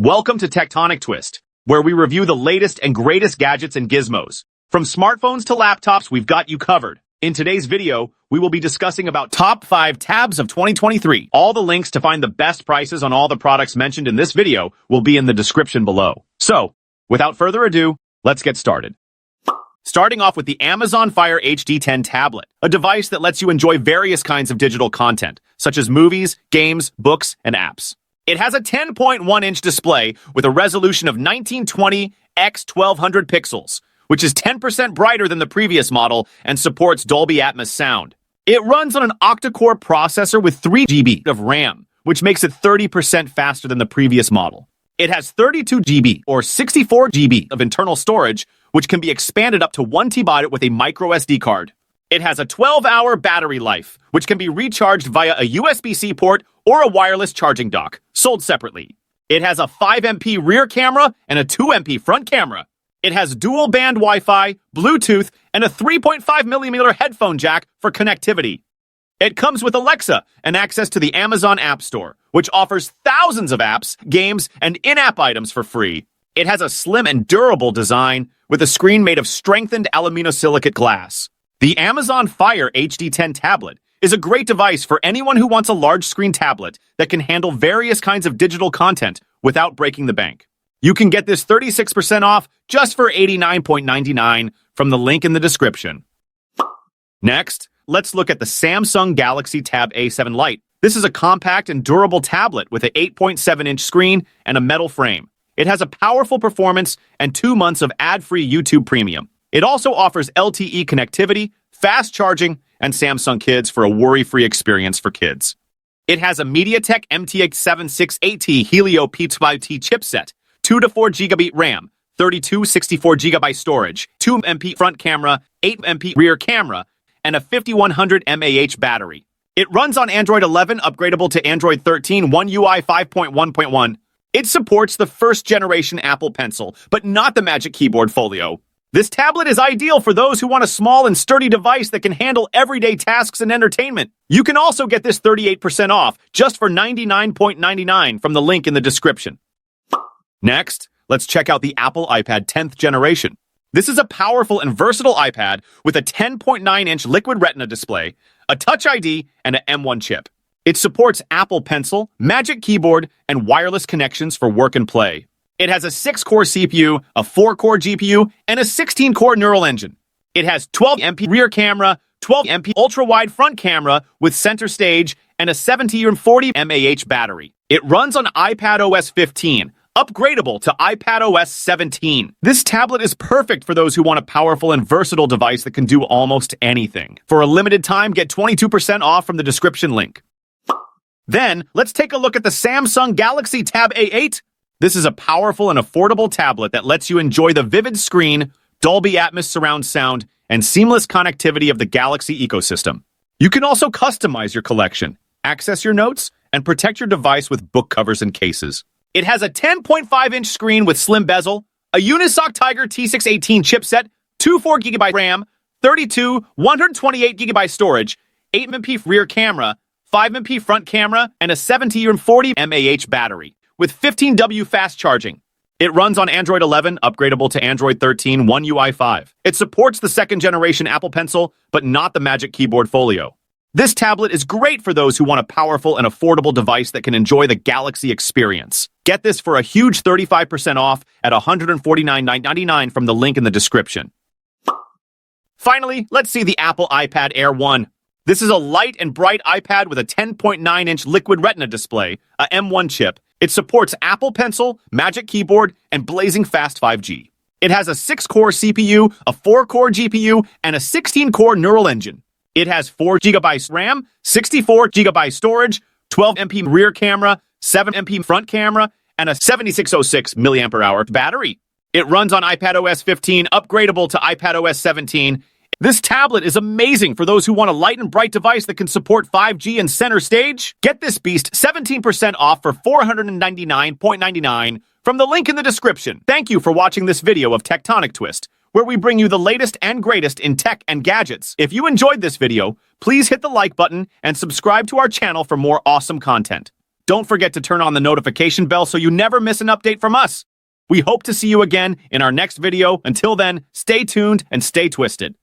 Welcome to TechTonicTwist, where we review the latest and greatest gadgets and gizmos. From smartphones to laptops, we've got you covered. In today's video, we will be discussing about top 5 tabs of 2023. All the links to find the best prices on all the products mentioned in this video will be in the description below. So, without further ado, let's get started. Starting off with the Amazon Fire HD10 tablet, a device that lets you enjoy various kinds of digital content, such as movies, games, books, and apps. It has a 10.1-inch display with a resolution of 1920 x 1200 pixels, which is 10% brighter than the previous model and supports Dolby Atmos sound. It runs on an octa-core processor with 3 GB of RAM, which makes it 30% faster than the previous model. It has 32 GB or 64 GB of internal storage, which can be expanded up to 1 TB with a micro SD card. It has a 12-hour battery life, which can be recharged via a USB-C port or a wireless charging dock, sold separately. It has a 5MP rear camera and a 2MP front camera. It has dual-band Wi-Fi, Bluetooth, and a 3.5mm headphone jack for connectivity. It comes with Alexa and access to the Amazon App Store, which offers thousands of apps, games, and in-app items for free. It has a slim and durable design with a screen made of strengthened aluminosilicate glass. The Amazon Fire HD10 tablet is a great device for anyone who wants a large-screen tablet that can handle various kinds of digital content without breaking the bank. You can get this 36% off just for $89.99 from the link in the description. Next, let's look at the Samsung Galaxy Tab A7 Lite. This is a compact and durable tablet with an 8.7-inch screen and a metal frame. It has a powerful performance and 2 months of ad-free YouTube Premium. It also offers LTE connectivity, fast charging, and Samsung Kids for a worry-free experience for kids. It has a MediaTek MTX 7680 Helio P2i chipset, 2 to 4 GB RAM, 32 64 GB storage, 2MP front camera, 8MP rear camera, and a 5100 mAh battery. It runs on Android 11, upgradable to Android 13, One UI 5.1.1. It supports the first-generation Apple Pencil, but not the Magic Keyboard Folio. This tablet is ideal for those who want a small and sturdy device that can handle everyday tasks and entertainment. You can also get this 38% off just for $99.99 from the link in the description. Next, let's check out the Apple iPad 10th generation. This is a powerful and versatile iPad with a 10.9-inch Liquid Retina display, a Touch ID, and an M1 chip. It supports Apple Pencil, Magic Keyboard, and wireless connections for work and play. It has a 6-core CPU, a 4-core GPU, and a 16-core neural engine. It has 12MP rear camera, 12MP ultra-wide front camera with center stage, and a 7040 mAh battery. It runs on iPadOS 15, upgradable to iPadOS 17. This tablet is perfect for those who want a powerful and versatile device that can do almost anything. For a limited time, get 22% off from the description link. Then, let's take a look at the Samsung Galaxy Tab A8. This is a powerful and affordable tablet that lets you enjoy the vivid screen, Dolby Atmos surround sound, and seamless connectivity of the Galaxy ecosystem. You can also customize your collection, access your notes, and protect your device with book covers and cases. It has a 10.5-inch screen with slim bezel, a Unisoc Tiger T618 chipset, 4 GB RAM, 32 128 GB storage, 8MP rear camera, 5MP front camera, and a 7040 mAh battery, with 15W fast charging. It runs on Android 11, upgradable to Android 13, One UI 5. It supports the second-generation Apple Pencil, but not the Magic Keyboard Folio. This tablet is great for those who want a powerful and affordable device that can enjoy the Galaxy experience. Get this for a huge 35% off at $149.99 from the link in the description. Finally, let's see the Apple iPad Air 1. This is a light and bright iPad with a 10.9-inch Liquid Retina display, a M1 chip. It supports Apple Pencil, Magic Keyboard, and blazing fast 5G. It has a 6-core CPU, a 4-core GPU, and a 16-core neural engine. It has 4 GB RAM, 64 GB storage, 12MP rear camera, 7MP front camera, and a 7606 mAh battery. It runs on iPadOS 15, upgradable to iPadOS 17. This tablet is amazing for those who want a light and bright device that can support 5G and center stage. Get this beast 17% off for $499.99 from the link in the description. Thank you for watching this video of TechTonicTwist, where we bring you the latest and greatest in tech and gadgets. If you enjoyed this video, please hit the like button and subscribe to our channel for more awesome content. Don't forget to turn on the notification bell so you never miss an update from us. We hope to see you again in our next video. Until then, stay tuned and stay twisted.